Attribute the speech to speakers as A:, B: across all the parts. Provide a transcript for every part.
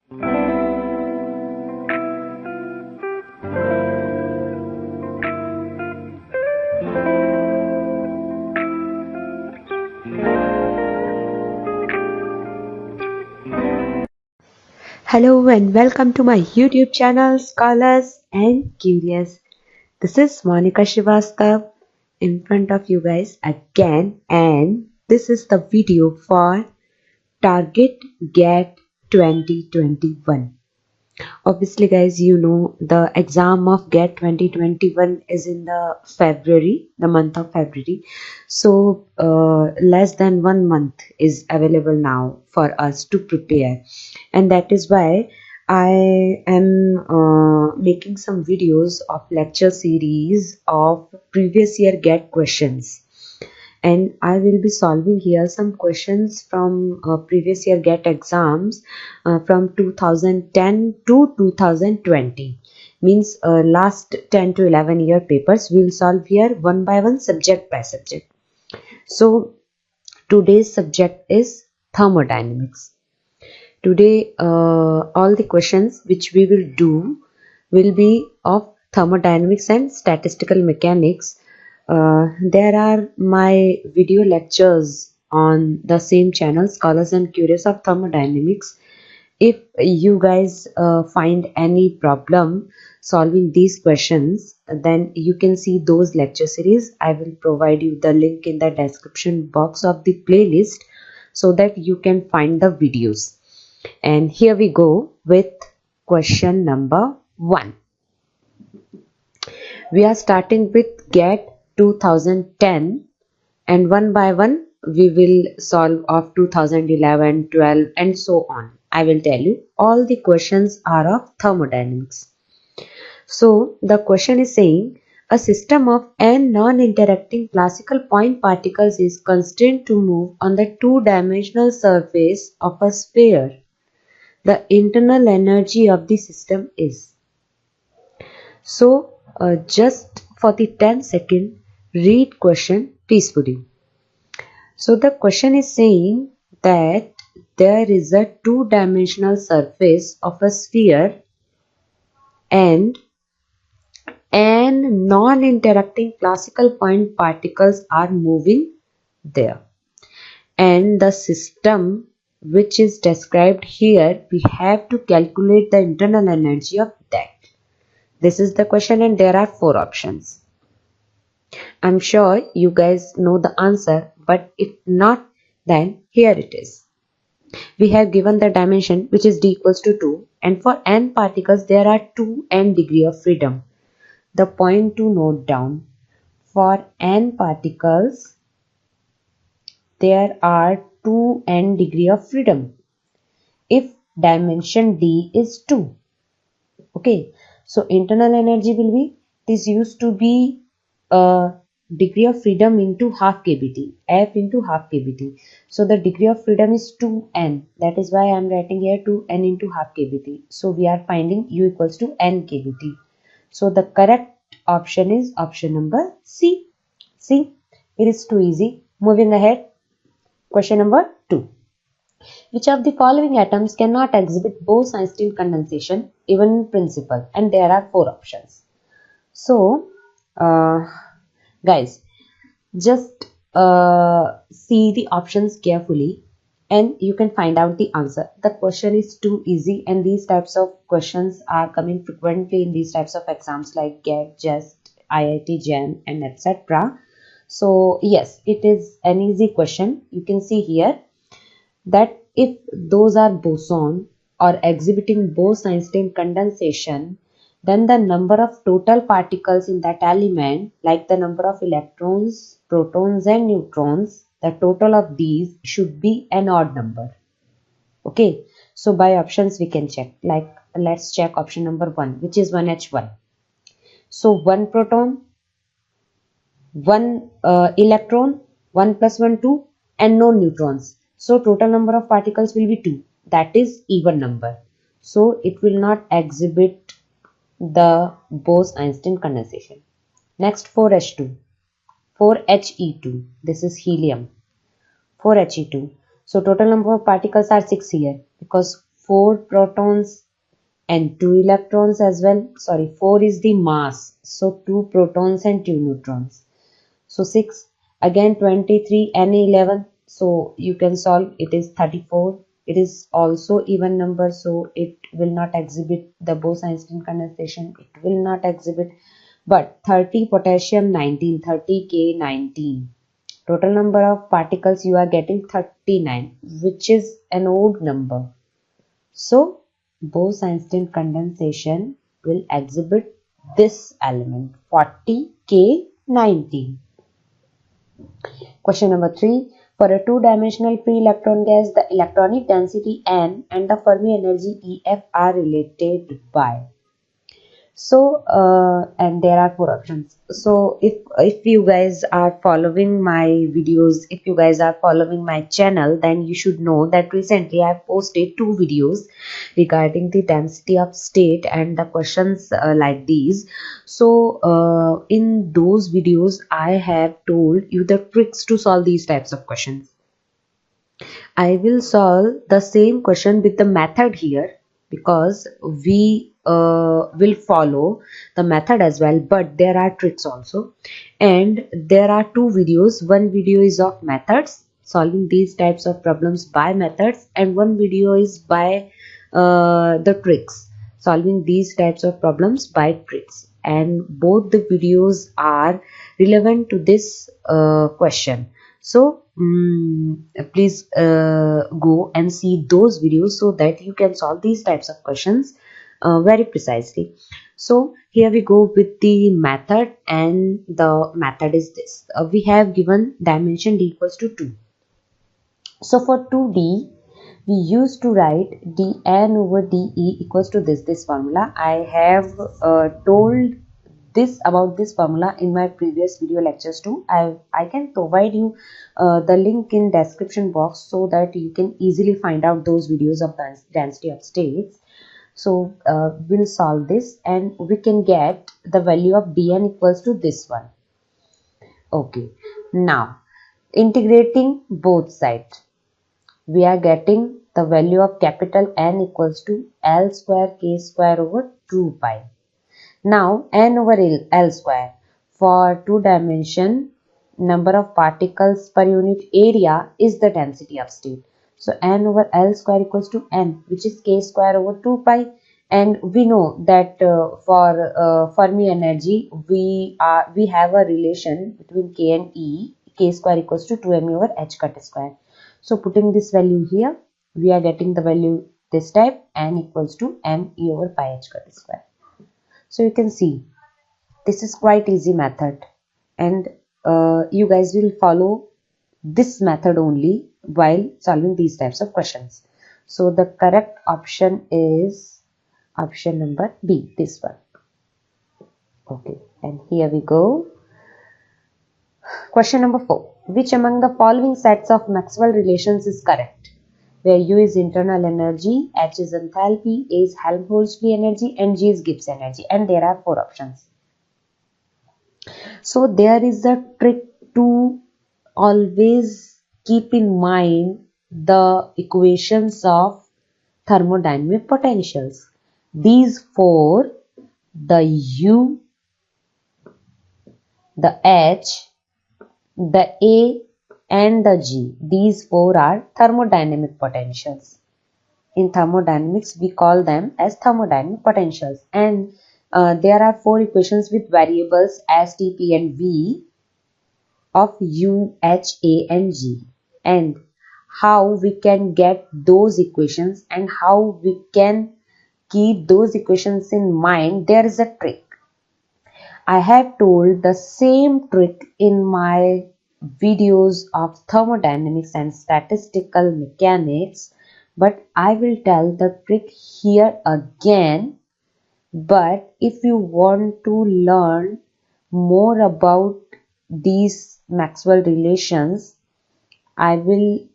A: Hello and welcome to my YouTube channel Scholars and Curious. This is Monica Srivastav in front of you guys again, and this is the video for Target GAT 2021. Obviously guys, you know the exam of GAT 2021 is in the month of February. So less than 1 month is available now for us to prepare, and that is why I am making some videos of lecture series of previous year GAT questions, and I will be solving here some questions from previous year GAT exams from 2010 to 2020. Means last 10 to 11 year papers we will solve here one by one, subject by subject. So today's subject is thermodynamics. Today all the questions which we will do will be of thermodynamics and statistical mechanics. There are my video lectures on the same channel, Scholars and Curious of Thermodynamics. If you guys find any problem solving these questions, then you can see those lecture series. I will provide you the link in the description box of the playlist so that you can find the videos. And here we go with question number 1. We are starting with GAT 2010, and one by one we will solve of 2011, 12 and so on. I will tell you all the questions are of thermodynamics. So the question is saying a system of n non-interacting classical point particles is constrained to move on the two-dimensional surface of a sphere. The internal energy of the system is. So just for the 10 second, read question peacefully. So the question is saying that there is a two-dimensional surface of a sphere and non-interacting classical point particles are moving there, and the system which is described here, we have to calculate the internal energy of that. This is the question and there are 4 options. I'm sure you guys know the answer, but if not, then here it is. We have given the dimension which is d equals to 2, and for n particles there are 2n degree of freedom. The point to note down, for n particles there are 2n degree of freedom if dimension d is 2. Okay, so internal energy will be, this used to be degree of freedom into half kBT, F into half kBT. So the degree of freedom is 2n. That is why I am writing here 2n into half kBT. So we are finding U equals to n kBT. So the correct option is option number C. See, it is too easy. Moving ahead. Question number 2. Which of the following atoms cannot exhibit Bose-Einstein condensation even in principle? And there are 4 options. So guys, just see the options carefully and you can find out the answer. The question is too easy, and these types of questions are coming frequently in these types of exams like GAT, JEST, IIT-JAM and etc. So yes, it is an easy question. You can see here that if those are boson or exhibiting Bose-Einstein condensation, then the number of total particles in that element, like the number of electrons, protons and neutrons, the total of these should be an odd number. Okay, so by options we can check. Like let's check option number 1, which is 1H1. So 1 proton, 1 electron, 1 plus 1 2 and no neutrons. So total number of particles will be 2. That is even number. So it will not exhibit the Bose-Einstein condensation. Next 4H2, 4He2. This is helium. 4He2. So total number of particles are 6 here because 4 protons and 2 electrons as well. Sorry, 4 is the mass, so 2 protons and 2 neutrons. So 6, again 23 and 11, so you can solve, it is 34. It is also even number, so it will not exhibit the Bose-Einstein condensation, it will not exhibit. But 30 potassium 19, 30K 19, total number of particles you are getting 39, which is an odd number. So Bose-Einstein condensation will exhibit this element 40K 19. Question number 3. For a two-dimensional free electron gas, the electronic density N and the Fermi energy EF are related by. So and there are 4 options. So if you guys are following my videos, if you guys are following my channel, then you should know that recently I have posted 2 videos regarding the density of state and the questions like these. So in those videos I have told you the tricks to solve these types of questions. I will solve the same question with the method here, because we will follow the method as well, but there are tricks also. And there are 2 videos. One video is of methods, solving these types of problems by methods, and one video is by the tricks, solving these types of problems by tricks. And both the videos are relevant to this question. So please go and see those videos so that you can solve these types of questions very precisely. So here we go with the method, and the method is this. We have given dimension d equals to 2. So for 2d, we used to write dn over de equals to this formula. I have told this about this formula in my previous video lectures too. I can provide you the link in description box so that you can easily find out those videos of density of states. So we'll solve this and we can get the value of dn equals to this one. Okay, now integrating both sides, we are getting the value of capital N equals to L square K square over 2 pi. Now N over L square, for 2 dimension number of particles per unit area is the density of state. So N over L square equals to N, which is K square over 2 pi. And we know that for Fermi energy, we have a relation between K and E. K square equals to 2m over h cut square. So putting this value here, we are getting the value this type, N equals to m e over pi h cut square. So you can see this is quite easy method, and you guys will follow this method only while solving these types of questions. So the correct option is option number B, this one. Okay, and here we go. Question number 4. Which among the following sets of Maxwell relations is correct? Where U is internal energy, H is enthalpy, A is Helmholtz-Lee energy, and G is Gibbs energy. And there are 4 options. So there is a trick to always keep in mind the equations of thermodynamic potentials. These 4, the U, the H, the A and the G, these 4 are thermodynamic potentials. In thermodynamics, we call them as thermodynamic potentials. And there are 4 equations with variables S, T, P and V of U, H, A and G. And how we can get those equations and how we can keep those equations in mind, there is a trick. I have told the same trick in my videos of thermodynamics and statistical mechanics, but I will tell the trick here again. But if you want to learn more about these Maxwell relations, I will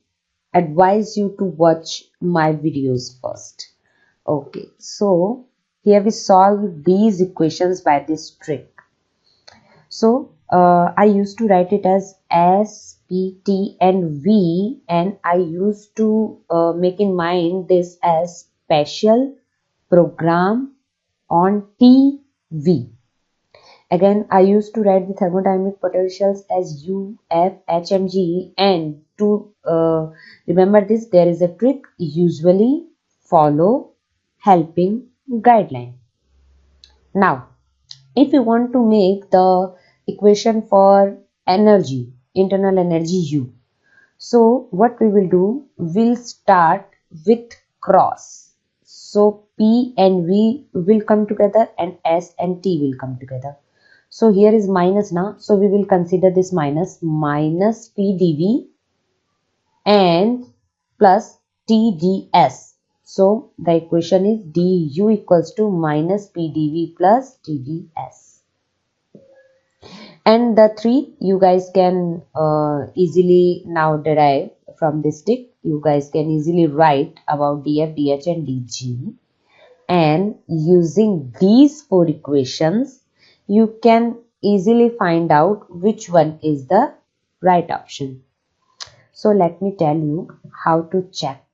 A: advise you to watch my videos first. Okay, so here we solve these equations by this trick. So I used to write it as S, P, T and V, and I used to make in mind this as special program on TV. Again, I used to write the thermodynamic potentials as U, F, H and G, and to remember this, there is a trick: usually follow helping guideline. Now, if you want to make the equation for energy, internal energy U, so what we will do, we'll start with cross. So P and V will come together and S and T will come together. So here is minus now. So we will consider this minus P dV and plus T ds. So the equation is du equals to minus P dV plus T ds. And the three you guys can easily now derive from this stick. You guys can easily write about df, dh and dg. And using these four equations, you can easily find out which one is the right option. So let me tell you how to check.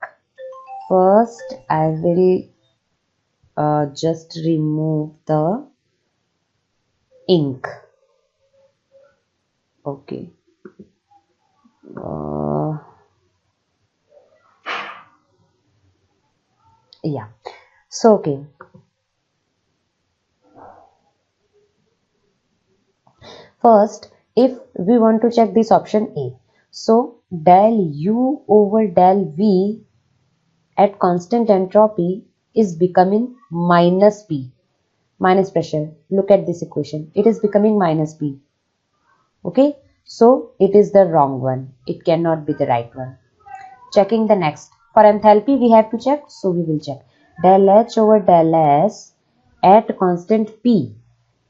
A: First, I will just remove the ink. Okay. Yeah. So, okay. First, if we want to check this option A, so del U over del V at constant entropy is becoming minus P, minus pressure. Look at this equation. It is becoming minus P. Okay, so it is the wrong one. It cannot be the right one. Checking the next. For enthalpy, we have to check, so we will check. Del H over del S at constant P.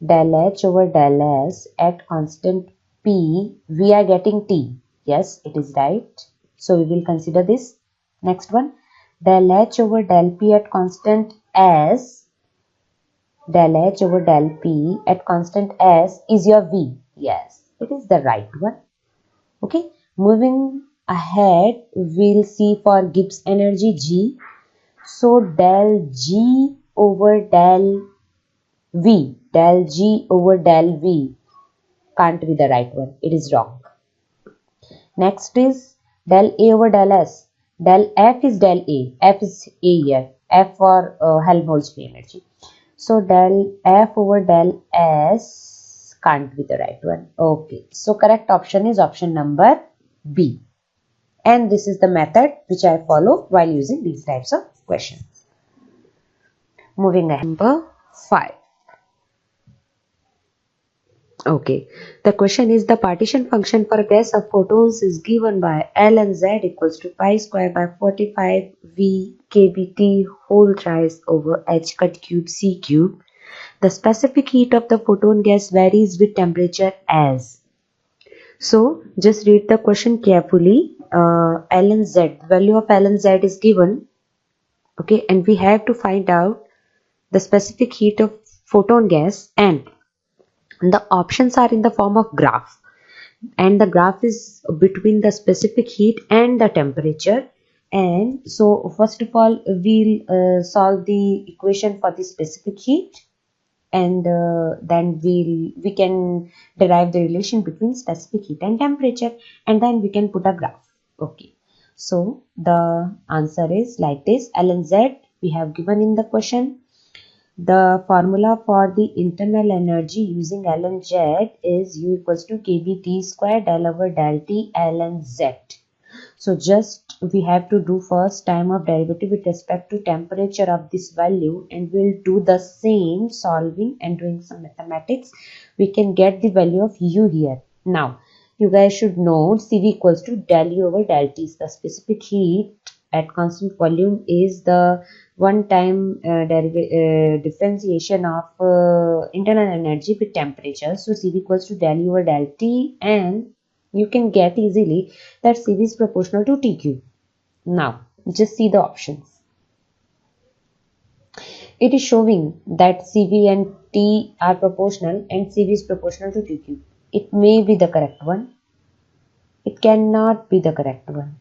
A: Del H over del S at constant P, we are getting T. Yes, it is right. So we will consider this. Next one. Del H over del P at constant S. Del H over del P at constant S is your V. Yes, it is the right one. Okay. Moving ahead, we'll see for Gibbs energy G. So del G over del V, del G over del V can't be the right one. It is wrong. Next is del A over del S. Del F is del A. F is A here. F for Helmholtz free energy. So del F over del S can't be the right one. Okay. So correct option is option number B. And this is the method which I follow while using these types of questions. Moving ahead. Number 5. Okay, the question is the partition function for a gas of photons is given by L and Z equals to pi square by 45 V kBT whole thrice over H cut cube C cube. The specific heat of the photon gas varies with temperature as. So just read the question carefully. L and Z, the value of L and Z is given. Okay, and we have to find out the specific heat of photon gas, and the options are in the form of graph, and the graph is between the specific heat and the temperature. And so first of all, we'll solve the equation for the specific heat, and then we can derive the relation between specific heat and temperature, and then we can put a graph. Okay, so the answer is like this. L and Z we have given in the question. The formula for the internal energy using L and Z is U equals to kBT square del over del T L and Z. So just we have to do first time of derivative with respect to temperature of this value, and we'll do the same solving and doing some mathematics. We can get the value of U here. Now you guys should know CV equals to del U over del T. The specific heat at constant volume is the one-time differentiation of internal energy with temperature. So CV equals to del U over del T, and you can get easily that CV is proportional to TQ. Now just see the options. It is showing that CV and T are proportional and CV is proportional to TQ. It may be the correct one. It cannot be the correct one.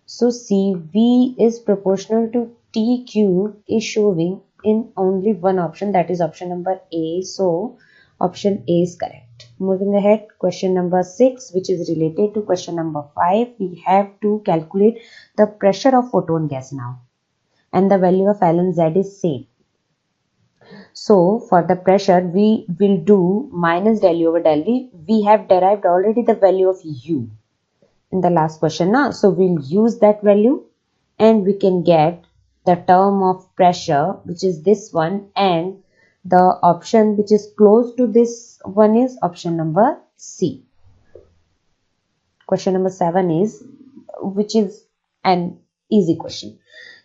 A: So CV is proportional to T cube is showing in only one option, that is option number A. So option A is correct. Moving ahead, question number 6, which is related to question number 5. We have to calculate the pressure of photon gas now, and the value of ln z is same. So for the pressure, we will do minus del U over del V. We have derived already the value of U in the last question now. So we'll use that value and we can get the term of pressure, which is this one, and the option which is close to this one is option number C. Question number 7 is, which is an easy question.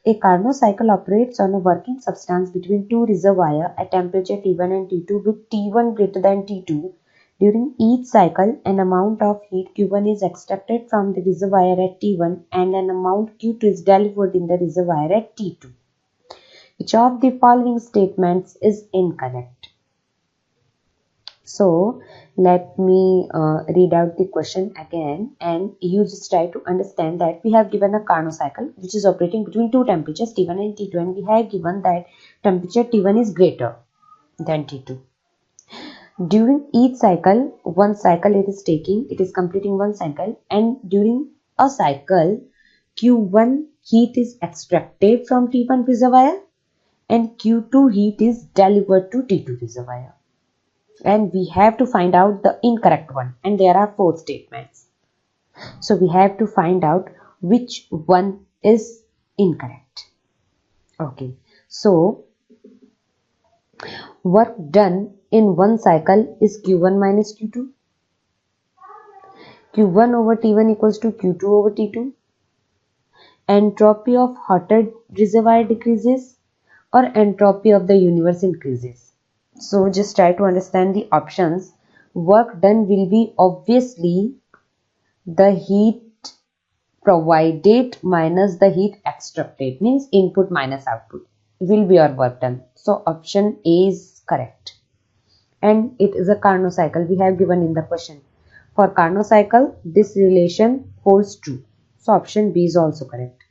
A: A Carnot cycle operates on a working substance between two reservoirs at temperature T1 and T2 with T1 greater than T2. During each cycle, an amount of heat Q1 is extracted from the reservoir at T1 and an amount Q2 is delivered in the reservoir at T2. Which of the following statements is incorrect? So let me read out the question again, and you just try to understand that we have given a Carnot cycle which is operating between two temperatures T1 and T2, and we have given that temperature T1 is greater than T2. During each cycle, one cycle it is completing one cycle, and during a cycle Q1 heat is extracted from T1 reservoir and Q2 heat is delivered to T2 reservoir. And we have to find out the incorrect one, and there are 4 statements. So we have to find out which one is incorrect. Okay, so work done in one cycle is Q1 minus Q2. Q1 over T1 equals to Q2 over T2. Entropy of hotter reservoir decreases or entropy of the universe increases. So just try to understand the options. Work done will be obviously the heat provided minus the heat extracted, means input minus output will be your work done. So option A is correct. And it is a Carnot cycle we have given in the question. For Carnot cycle, this relation holds true. So option B is also correct.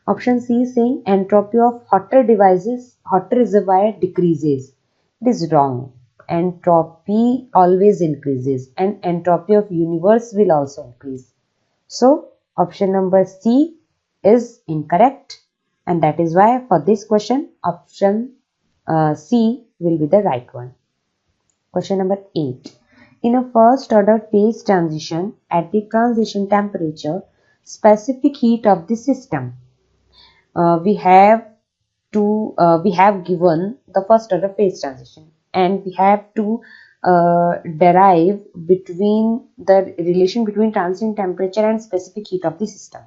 A: Option C is saying entropy of hotter reservoir decreases. It is wrong. Entropy always increases, and entropy of universe will also increase. So option number C is incorrect, and that is why for this question option C will be the right one. Question number 8. In a first order phase transition at the transition temperature, specific heat of the system, we have given the first order phase transition, and we have to derive between the relation between transition temperature and specific heat of the system,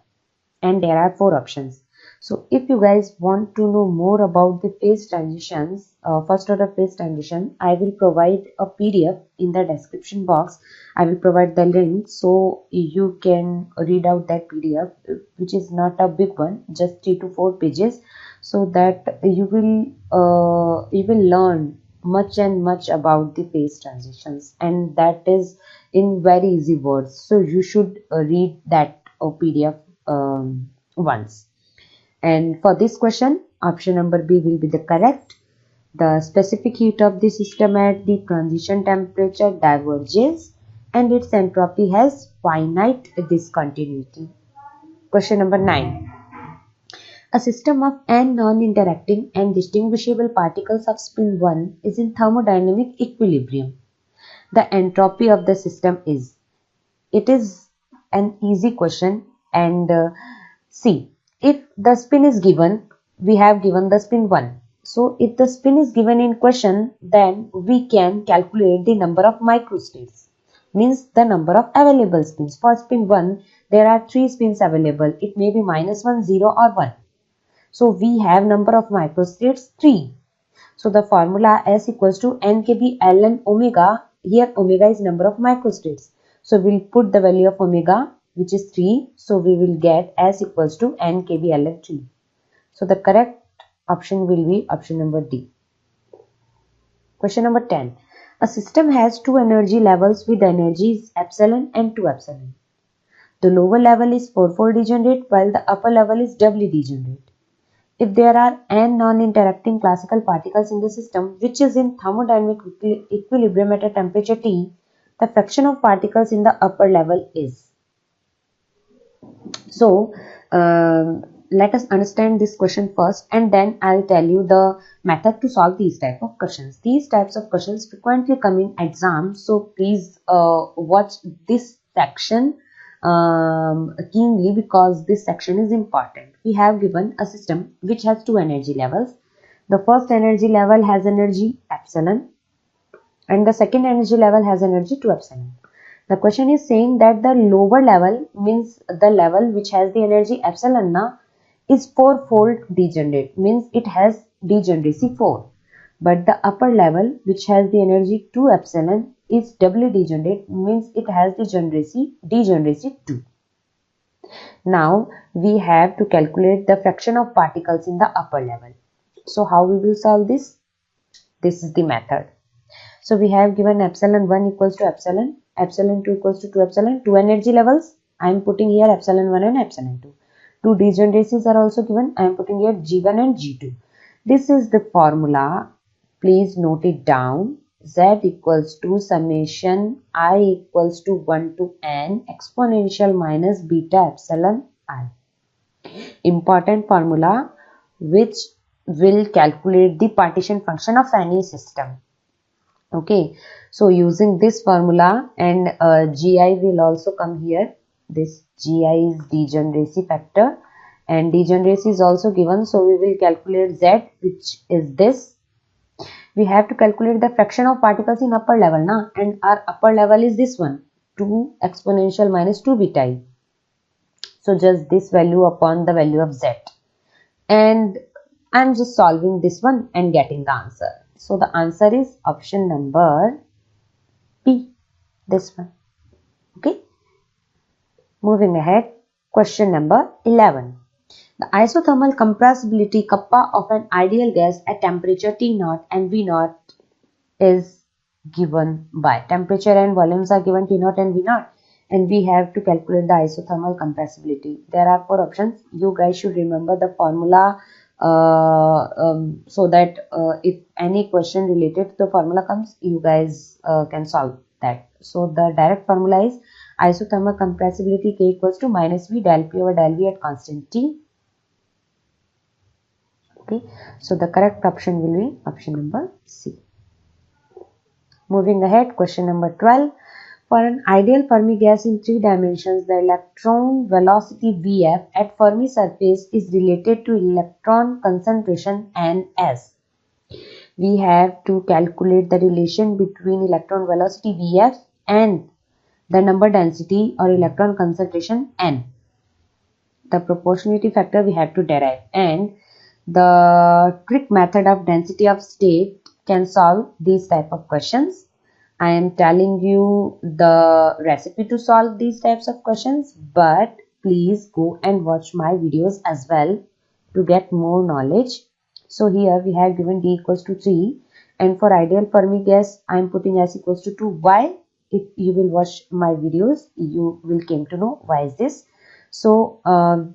A: and there are 4 options. So if you guys want to know more about the phase transitions, first order phase transition, I will provide a PDF in the description box. I will provide the link so you can read out that PDF, which is not a big one, just 3 to 4 pages, so that you will learn much and much about the phase transitions, and that is in very easy words. So you should read that PDF once. And for this question, option number B will be the correct. The specific heat of the system at the transition temperature diverges, and its entropy has finite discontinuity. Question number 9. A system of n non-interacting and distinguishable particles of spin 1 is in thermodynamic equilibrium. The entropy of the system is. It is an easy question, and see, if the spin is given, we have given the spin 1. So if the spin is given in question, then we can calculate the number of microstates, means the number of available spins. For spin 1, there are 3 spins available. It may be -1, 0 or 1. So we have number of microstates 3. So the formula S equals to NkB ln omega. Here omega is number of microstates. So we'll put the value of omega, which is 3. So we will get S equals to NkB ln 3. So the correct option will be option number D. Question number 10. A system has 2 energy levels with energies epsilon and 2 epsilon. The lower level is 4-fold degenerate while the upper level is doubly degenerate. if there are n non-interacting classical particles in the system which is in thermodynamic equilibrium at a temperature T, the fraction of particles in the upper level is. So let us understand this question first, and then I'll tell you the method to solve these type of questions. These types of questions frequently come in exams, so please watch this section keenly, because this section is important. We have given a system which has two energy levels. The first energy level has energy epsilon, and the second energy level has energy 2 epsilon. The question is saying that the lower level, means the level which has the energy epsilon is 4-fold degenerate, means it has degeneracy 4. But the upper level which has the energy 2 epsilon is doubly degenerate, means it has degeneracy 2. Now we have to calculate the fraction of particles in the upper level. So how we will solve this? This is the method. So we have given epsilon 1 equals to epsilon 2 equals to 2 epsilon, 2 energy levels. I am putting here epsilon 1 and epsilon 2. Two degeneracies are also given. I am putting here G1 and G2. This is the formula. Please note it down. Z equals to summation I equals to 1 to n exponential minus beta epsilon I. Important formula which will calculate the partition function of any system. Okay, so using this formula, and GI will also come here. This GI is degeneracy factor, and degeneracy is also given, so we will calculate Z, which is this. We have to calculate the fraction of particles in upper level now, and our upper level is this one, 2 exponential minus 2 beta I. So just this value upon the value of Z, and I'm just solving this one and getting the answer. So the answer is option number B, this one. Okay. Moving ahead, question number 11. The isothermal compressibility kappa of an ideal gas at temperature T0 and V0 is given by, temperature and volumes are given T0 and V0, and we have to calculate the isothermal compressibility. There are 4 options. You guys should remember the formula so that if any question related to the formula comes, you guys can solve that. So the direct formula is isothermal compressibility K equals to minus V del P over del V at constant T. Okay, so the correct option will be option number C. Moving ahead, question number 12. For an ideal Fermi gas in 3 dimensions, the electron velocity Vf at Fermi surface is related to electron concentration Ns. We have to calculate the relation between electron velocity Vf and the number density or electron concentration N. The proportionality factor we have to derive, and the trick method of density of state can solve these type of questions. I am telling you the recipe to solve these types of questions, but please go and watch my videos as well to get more knowledge. So here we have given D equals to 3, and for ideal Fermi gas I am putting S equals to 2. Why? If you will watch my videos, you will came to know why is this. So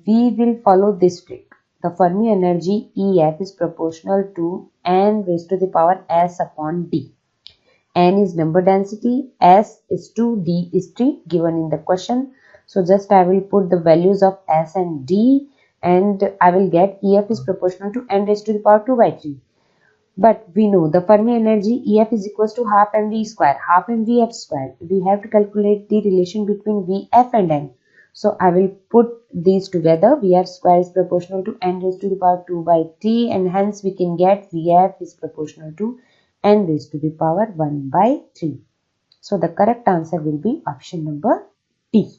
A: we will follow this trick. The Fermi energy EF is proportional to n raised to the power S upon D. N is number density, S is 2, D is 3 given in the question. So just I will put the values of S and D, and I will get EF is proportional to n raised to the power 2 by 3. But we know the Fermi energy EF is equals to half mv square, half mvf square. We have to calculate the relation between Vf and n. So I will put these together. Vf square is proportional to n raised to the power 2 by 3, and hence we can get Vf is proportional to n raised to the power 1 by 3. So the correct answer will be option number D.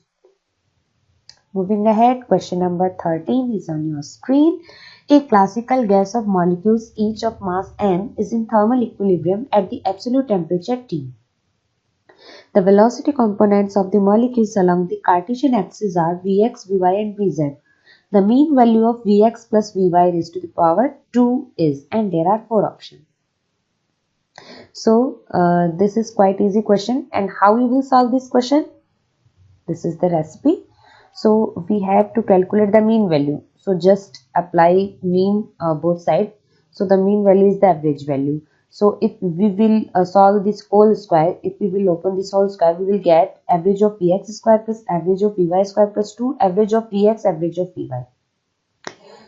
A: Moving ahead, question number 13 is on your screen. A classical gas of molecules each of mass n is in thermal equilibrium at the absolute temperature T. The velocity components of the molecules along the Cartesian axis are Vx, Vy and Vz. The mean value of Vx plus Vy raised to the power 2 is, and there are 4 options. So this is quite easy question, and how we will solve this question? This is the recipe. So we have to calculate the mean value. So just apply mean both sides. So the mean value is the average value. So if we will solve this whole square, if we will open this whole square, we will get average of Vx square plus average of Vy square plus 2, average of Vx, average of Vy.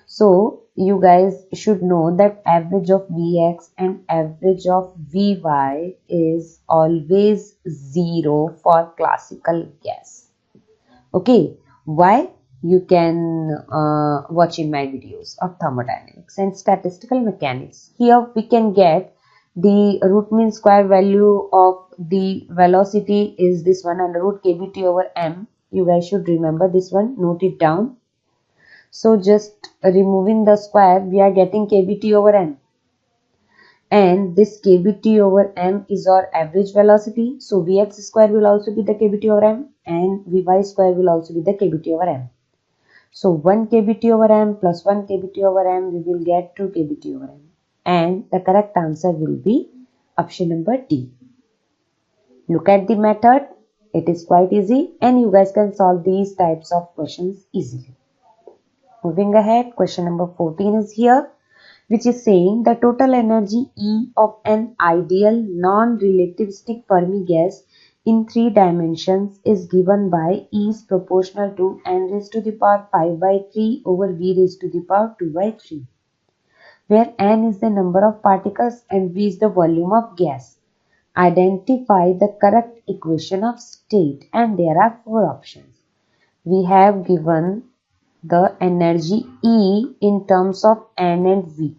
A: So you guys should know that average of Vx and average of Vy is always 0 for classical gas. Okay, why? You can watch in my videos of thermodynamics and statistical mechanics. Here we can get the root mean square value of the velocity is this one, under root kbt over m. You guys should remember this one, note it down. So just removing the square, we are getting kbt over m. And this kbt over m is our average velocity. So Vx square will also be the kbt over m and Vy square will also be the kbt over m. So 1 kbt over m plus 1 kbt over m, we will get 2 kbt over m. And the correct answer will be option number D. Look at the method. It is quite easy and you guys can solve these types of questions easily. Moving ahead, question number 14 is here, which is saying the total energy E of an ideal non-relativistic Fermi gas in 3 dimensions is given by E is proportional to n raised to the power 5 by 3 over V raised to the power 2 by 3, where n is the number of particles and V is the volume of gas. Identify the correct equation of state, and there are 4 options. We have given the energy E in terms of n and V,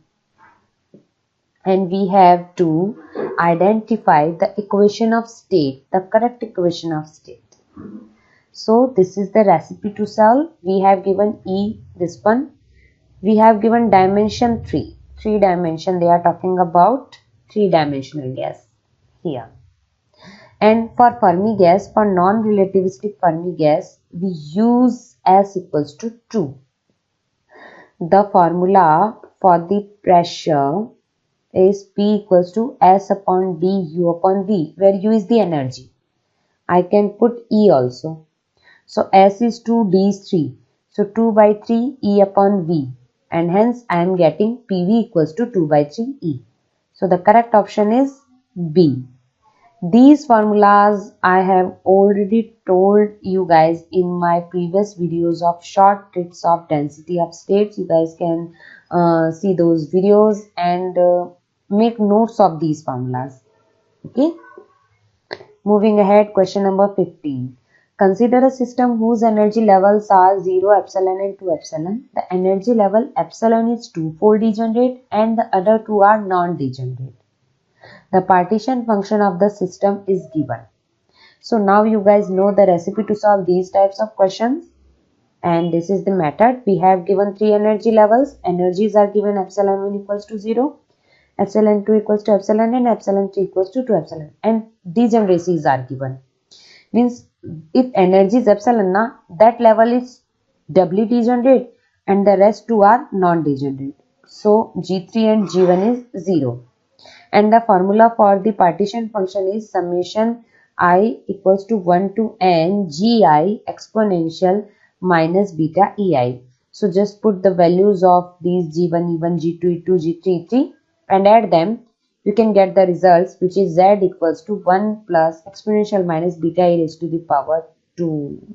A: and we have to identify the equation of state, the correct equation of state. So this is the recipe to solve. We have given E, this one. We have given dimension 3 dimension. They are talking about 3-dimensional gas here. And for Fermi gas, for non-relativistic Fermi gas, we use S equals to 2. The formula for the pressure is P equals to S upon D U upon V, where U is the energy. I can put E also. So S is 2, D is 3. So 2 by 3 E upon V, and hence I am getting PV equals to 2 by 3 E. So the correct option is B. These formulas I have already told you guys in my previous videos of short tricks of density of states. You guys can see those videos and make notes of these formulas. Okay. Moving ahead, question number 15. Consider a system whose energy levels are 0, epsilon and 2 epsilon. The energy level epsilon is 2-fold degenerate and the other 2 are non-degenerate. The partition function of the system is given. So now you guys know the recipe to solve these types of questions. And this is the method. We have given 3 energy levels. Energies are given epsilon 1 equals to 0, epsilon 2 equals to epsilon and epsilon 3 equals to 2 epsilon. And degeneracies are given. Means if energy is epsilon, that level is doubly degenerate and the rest 2 are non-degenerate. So G3 and G1 is 0. And the formula for the partition function is summation I equals to 1 to n gi exponential minus beta ei. So just put the values of these G1, E1, G2, E2, G3, E3 and add them. You can get the results, which is z equals to 1 plus exponential minus beta e raised to the power 2,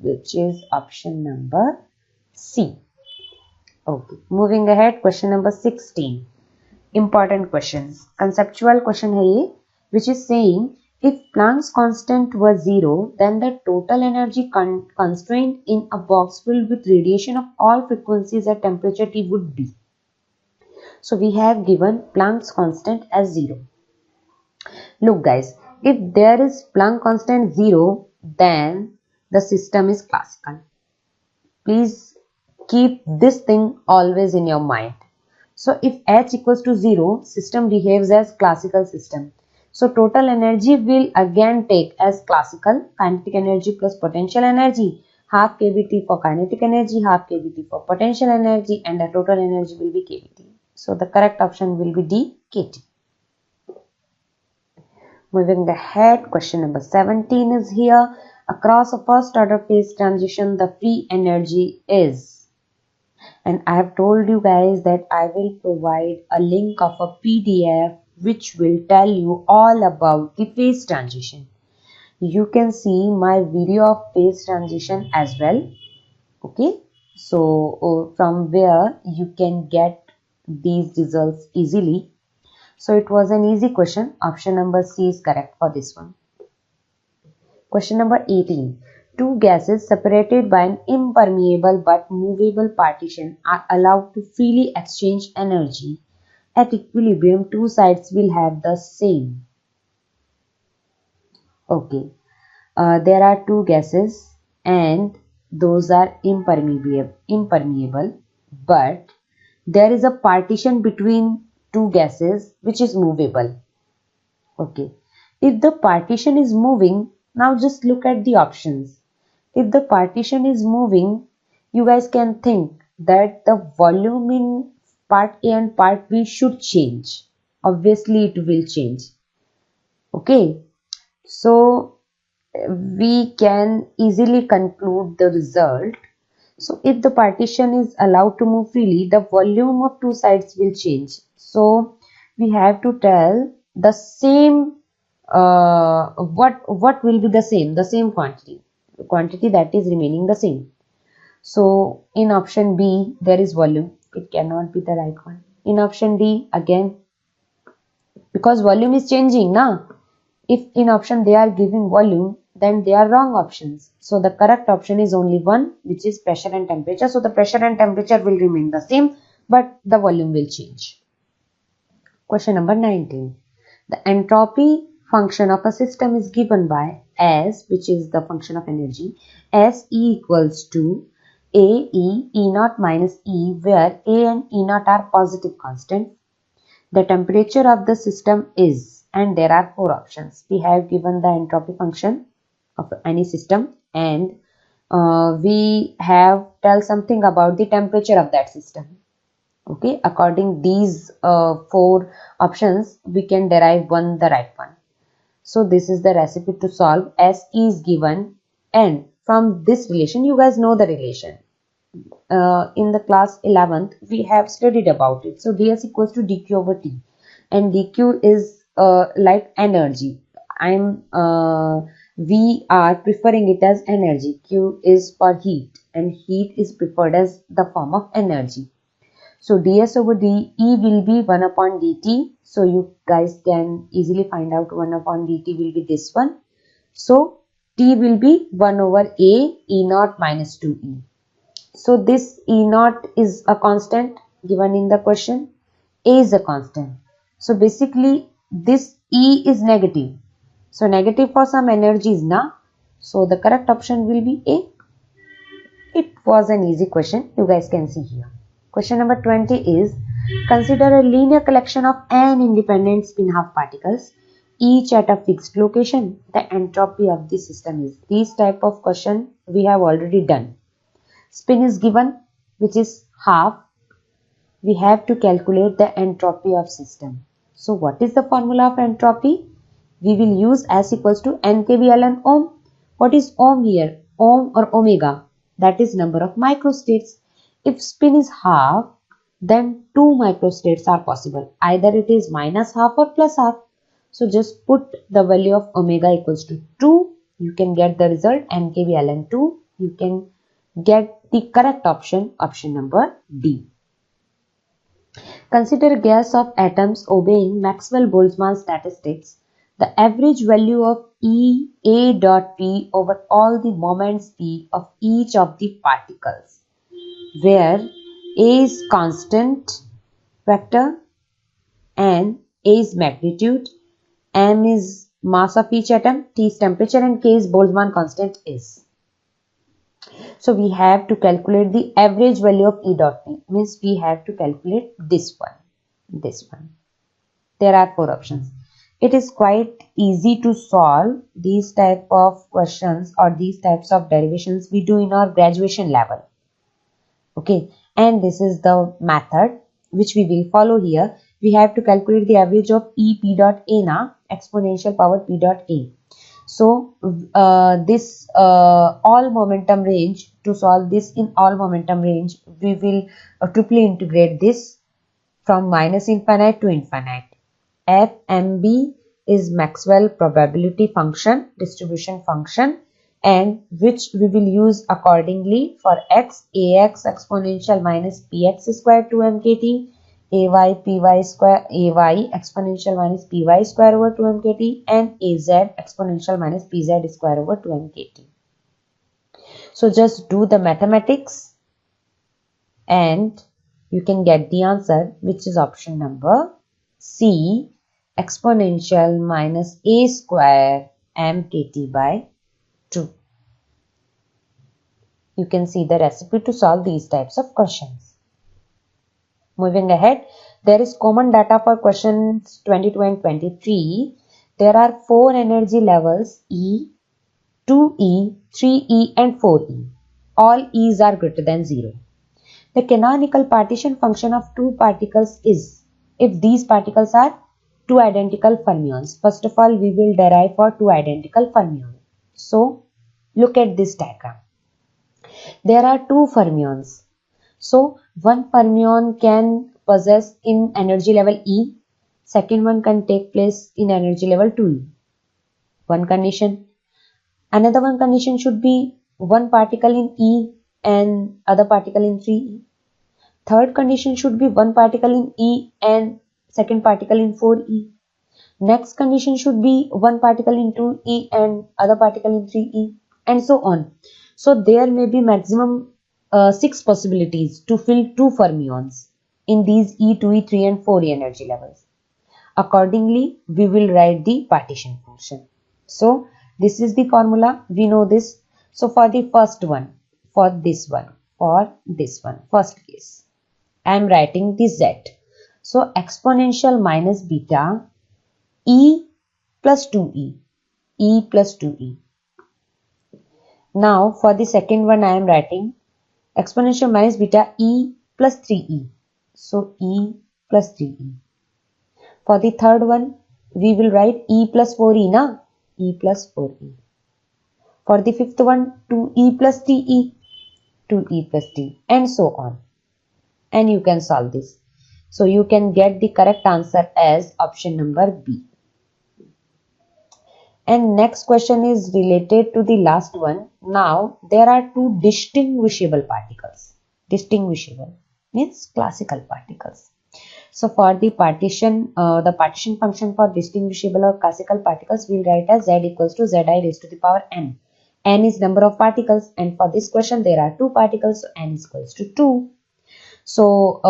A: which is option number C. Okay, moving ahead, question number 16. Important questions. Conceptual question है ये, which is saying if Planck's constant was 0, then the total energy constrained in a box filled with radiation of all frequencies at temperature T would be. So we have given Planck's constant as 0. Look guys, if there is Planck constant 0, then the system is classical. Please keep this thing always in your mind. So if H equals to 0, system behaves as classical system. So total energy will again take as classical, kinetic energy plus potential energy, half kBT for kinetic energy, half kBT for potential energy, and the total energy will be kBT. So the correct option will be D, kT. Moving ahead, question number 17 is here. Across a first order phase transition, the free energy is. And I have told you guys that I will provide a link of a PDF which will tell you all about the phase transition. You can see my video of phase transition as well. Okay, so from where you can get these results easily. So it was an easy question. Option number C is correct for this one. Question number 18. Two gases separated by an impermeable but movable partition are allowed to freely exchange energy. At equilibrium, two sides will have the same. Okay. There are two gases and those are impermeable, but there is a partition between two gases which is movable. Okay. If the partition is moving, now just look at the options. If the partition is moving, you guys can think that the volume in part A and part B should change. Obviously, it will change. Okay. So, we can easily conclude the result. So, if the partition is allowed to move freely, the volume of two sides will change. So, we have to tell the same, what will be the same quantity that is remaining the same. So, in option B, there is volume. It cannot be the right one. In option D, again, because volume is changing now. If in option they are giving volume, then they are wrong options. So the correct option is only one, which is pressure and temperature. So the pressure and temperature will remain the same, but the volume will change. Question number 19. The entropy function of a system is given by S, which is the function of energy, S E equals to A E E naught minus E, where A and E naught are positive constants. The temperature of the system is, and there are four options. We have given the entropy function of any system, and we have tell something about the temperature of that system. Okay, according these four options, we can derive the right one. So this is the recipe to solve. S is given, and from this relation, you guys know the relation. In the class 11th, we have studied about it. So ds equals to dq over t, and dq is like energy. We are preferring it as energy. Q is for heat, and heat is preferred as the form of energy. So ds over dE will be 1 upon dt. So you guys can easily find out 1 upon dt will be this one. So t will be 1 over a E naught minus 2e. So this E naught is a constant given in the question. A is a constant. So basically this E is negative. So negative for some energies na. So the correct option will be A. It was an easy question. You guys can see here. Question number 20 is, consider a linear collection of n independent spin-half particles, each at a fixed location. The entropy of the system is. These type of question we have already done. Spin is given, which is half. We have to calculate the entropy of system. So what is the formula of entropy? We will use S equals to N kVln ohm. What is ohm here? Ohm or omega? That is number of microstates. If spin is half, then 2 microstates are possible. Either it is minus half or plus half. So just put the value of omega equals to 2. You can get the result N kVln 2. You can get the correct option, option number D. Consider gas of atoms obeying Maxwell-Boltzmann statistics. The average value of E A dot P over all the moments P of each of the particles, where A is constant vector and A is magnitude, M is mass of each atom, T is temperature, and K is Boltzmann constant is. So we have to calculate the average value of E dot P. Means we have to calculate this one. This one. There are four options. It is quite easy to solve these type of questions or these types of derivations we do in our graduation level. Okay. And this is the method which we will follow here. We have to calculate the average of E P dot A na, exponential power P dot A. So this all momentum range, to solve this in all momentum range, we will triply integrate this from minus infinite to infinite. FMB is Maxwell probability function, distribution function, and which we will use accordingly for x, ax exponential minus px square 2 mkt, ay py square, ay exponential minus py square over 2 mkt, and az exponential minus pz square over 2 mkt. So just do the mathematics and you can get the answer, which is option number C, exponential minus a square mkt by 2. You can see the recipe to solve these types of questions. Moving ahead, there is common data for questions 22 and 23. There are 4 energy levels E, 2E, 3E and 4E. All E's are greater than 0. The canonical partition function of two particles is if these particles are two identical fermions. First of all, we will derive for two identical fermions. So, look at this diagram. There are two fermions. So, one fermion can possess in energy level E, second one can take place in energy level 2E. One condition. Another one condition should be one particle in E and other particle in 3E. Third condition should be one particle in E and second particle in 4E. Next condition should be one particle in 2E and other particle in 3E, and so on. So there may be maximum 6 possibilities to fill two fermions in these E, 2E, 3 and 4E energy levels. Accordingly, we will write the partition function. So this is the formula. We know this. So for the first one, for this one, first case, I am writing the Z. So exponential minus beta E plus 2E, E plus 2E. Now for the second one, I am writing exponential minus beta E plus 3E. So E plus 3E. For the third one, we will write E plus 4E, na? E plus 4E. For the fifth one, 2E plus TE, 2E plus T, and so on. And you can solve this. So you can get the correct answer as option number B. And next question is related to the last one. Now there are two distinguishable particles. Distinguishable means classical particles. So for the partition function for distinguishable or classical particles, we will write as Z equals to Zi raised to the power n. N is number of particles, and for this question there are two particles, so n is equals to 2. So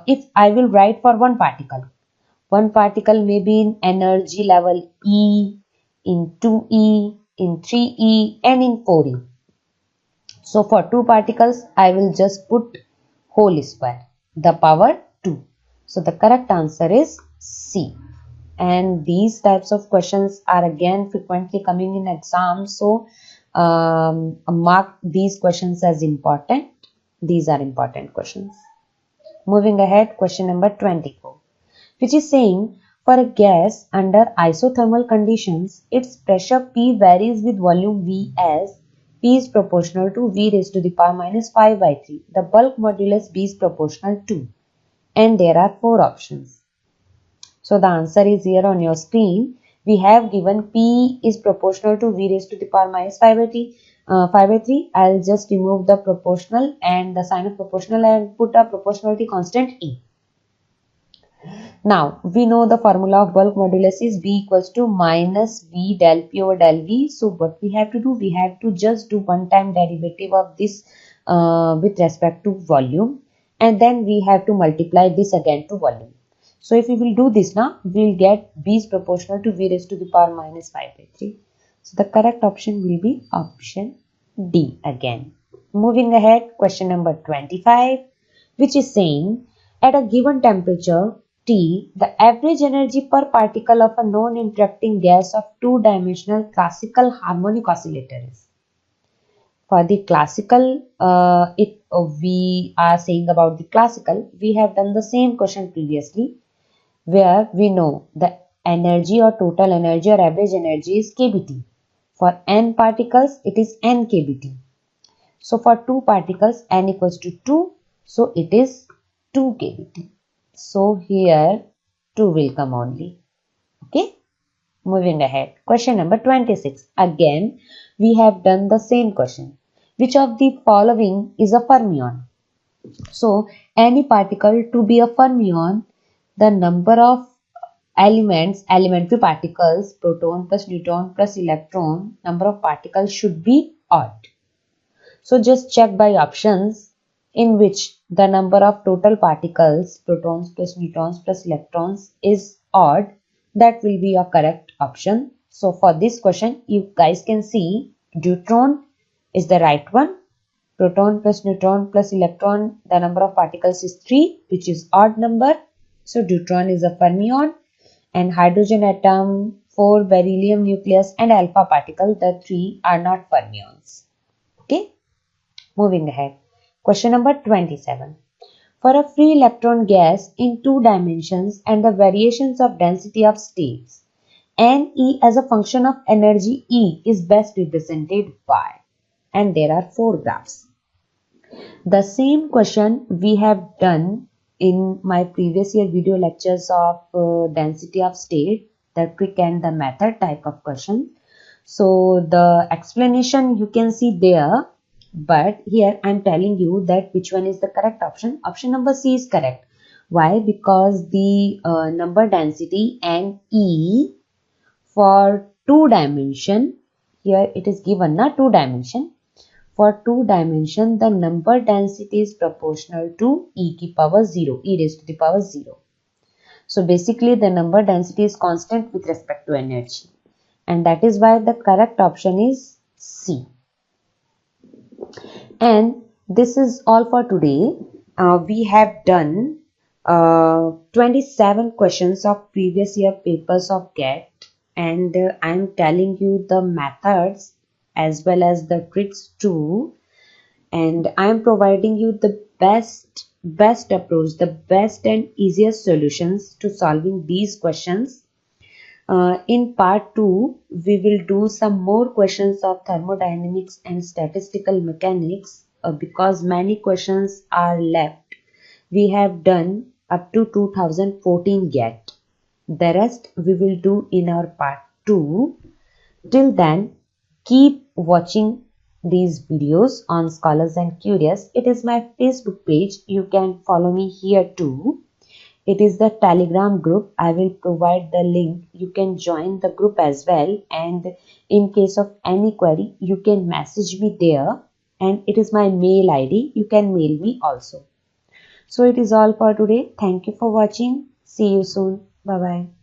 A: if I will write for one particle may be in energy level E, in 2E, in 3E and in 4E. So for two particles, I will just put whole square, the power 2. So the correct answer is C. And these types of questions are again frequently coming in exams. So mark these questions as important. These are important questions. Moving ahead, question number 24, which is saying for a gas under isothermal conditions, its pressure P varies with volume V as P is proportional to V raised to the power minus 5 by 3. The bulk modulus B is proportional to, and there are 4 options. So the answer is here on your screen. We have given P is proportional to V raised to the power minus 5 by 3. I'll just remove the proportional and the sign of proportional and put a proportionality constant E. Now we know the formula of bulk modulus is B equals to minus V del P over del V. So what we have to do? We have to just do one time derivative of this with respect to volume, and then we have to multiply this again to volume. So if we will do this now, we will get B is proportional to V raised to the power minus 5 by 3. So the correct option will be option D again. Moving ahead, question number 25, which is saying at a given temperature T, the average energy per particle of a non-interacting gas of two-dimensional classical harmonic oscillator is. For the classical, if we are saying about the classical, we have done the same question previously, where we know the energy or total energy or average energy is kBT. For n particles, it is n kBt. So for 2 particles, n equals to 2, so it is 2 kBt. So here 2 will come only. Okay. Moving ahead. Question number 26. Again, we have done the same question. Which of the following is a fermion? So, any particle to be a fermion, the number of elements, elementary particles, proton plus neutron plus electron, number of particles should be odd. So, just check by options in which the number of total particles, protons plus neutrons plus electrons is odd. That will be a correct option. So, for this question, you guys can see deuteron is the right one. Proton plus neutron plus electron, the number of particles is 3, which is odd number. So, deuteron is a fermion. And hydrogen atom, 4, beryllium nucleus and alpha particle, the 3 are not fermions. Okay. Moving ahead. Question number 27. For a free electron gas in 2 dimensions and the variations of density of states, Ne as a function of energy E is best represented by, and there are 4 graphs. The same question we have done in my previous year video lectures of density of state, the trick and the method type of question. So the explanation you can see there, but here I am telling you that which one is the correct option. Option number C is correct. Why? Because the number density and E for 2 dimension, here it is given na 2 dimension. For 2 dimension, the number density is proportional to e to the power 0, e raised to the power 0. So basically the number density is constant with respect to energy. And that is why the correct option is C. And this is all for today. We have done 27 questions of previous year papers of GET, and I am telling you the methods as well as the tricks too, and I am providing you the best approach, the best and easiest solutions to solving these questions. In part 2, we will do some more questions of thermodynamics and statistical mechanics because many questions are left. We have done up to 2014 yet. The rest we will do in our part 2. Till then, keep watching these videos on Scholars and Curious. It is my Facebook page. You can follow me here too. It is the Telegram group. I will provide the link. You can join the group as well. And in case of any query, you can message me there. And it is my mail ID. You can mail me also. So it is all for today. Thank you for watching. See you soon. Bye-bye.